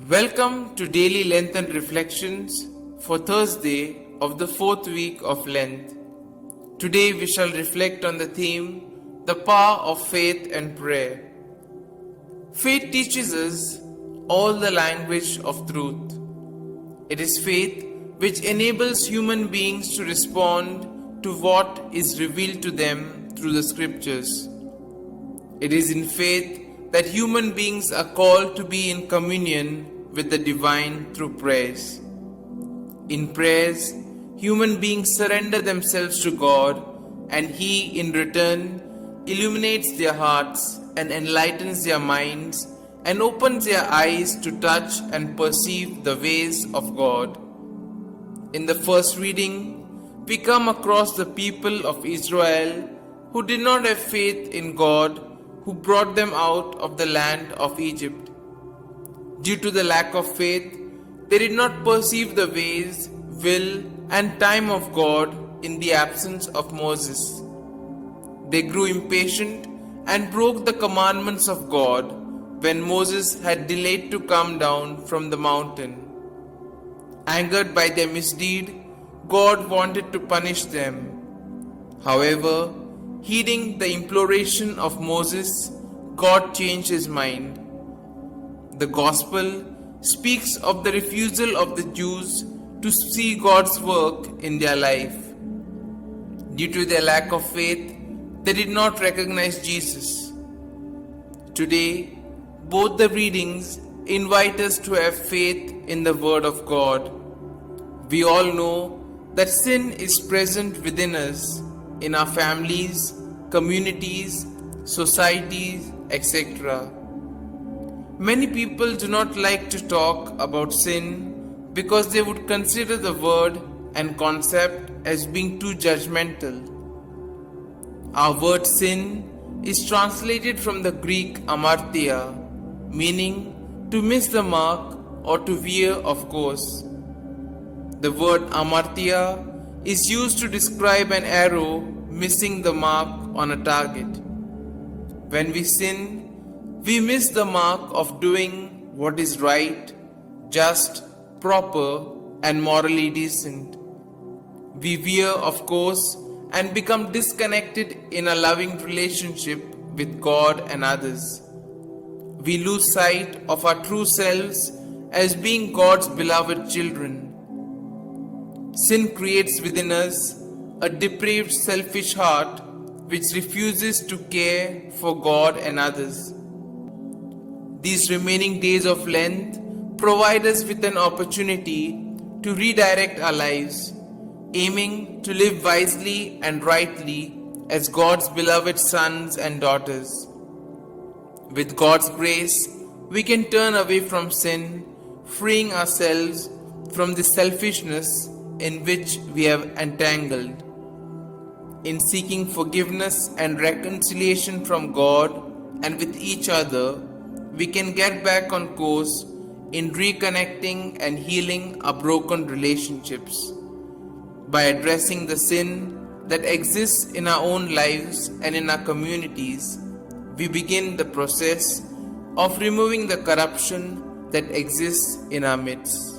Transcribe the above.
Welcome to Daily Lenten Reflections for Thursday of the fourth week of Lent. Today we shall reflect on the theme, the power of faith and prayer. Faith teaches us all the language of truth. It is faith which enables human beings to respond to what is revealed to them through the scriptures. It is in faith that human beings are called to be in communion with the divine through prayers. In prayers, human beings surrender themselves to God, and He in return illuminates their hearts and enlightens their minds and opens their eyes to touch and perceive the ways of God. In the first reading, we come across the people of Israel who did not have faith in God, who brought them out of the land of Egypt. Due to the lack of faith, they did not perceive the ways, will, and time of God in the absence of Moses. They grew impatient and broke the commandments of God when Moses had delayed to come down from the mountain. Angered by their misdeed, God wanted to punish them. However, heeding the imploration of Moses, God changed his mind. The Gospel speaks of the refusal of the Jews to see God's work in their life. Due to their lack of faith, they did not recognize Jesus. Today, both the readings invite us to have faith in the Word of God. We all know that sin is present within us, in our families, communities, societies, etc. Many people do not like to talk about sin because they would consider the word and concept as being too judgmental. Our word sin is translated from the Greek amartia, meaning to miss the mark or to veer off course. The word amartia is used to describe an arrow missing the mark on a target. When we sin, we miss the mark of doing what is right, just, proper, and morally decent. We veer off course and become disconnected in a loving relationship with God and others. We lose sight of our true selves as being God's beloved children. Sin creates within us a depraved, selfish heart which refuses to care for God and others. These remaining days of Lent provide us with an opportunity to redirect our lives, aiming to live wisely and rightly as God's beloved sons and daughters. With God's grace, we can turn away from sin, freeing ourselves from the selfishness in which we have entangled. In seeking forgiveness and reconciliation from God and with each other, we can get back on course in reconnecting and healing our broken relationships. By addressing the sin that exists in our own lives and in our communities, we begin the process of removing the corruption that exists in our midst.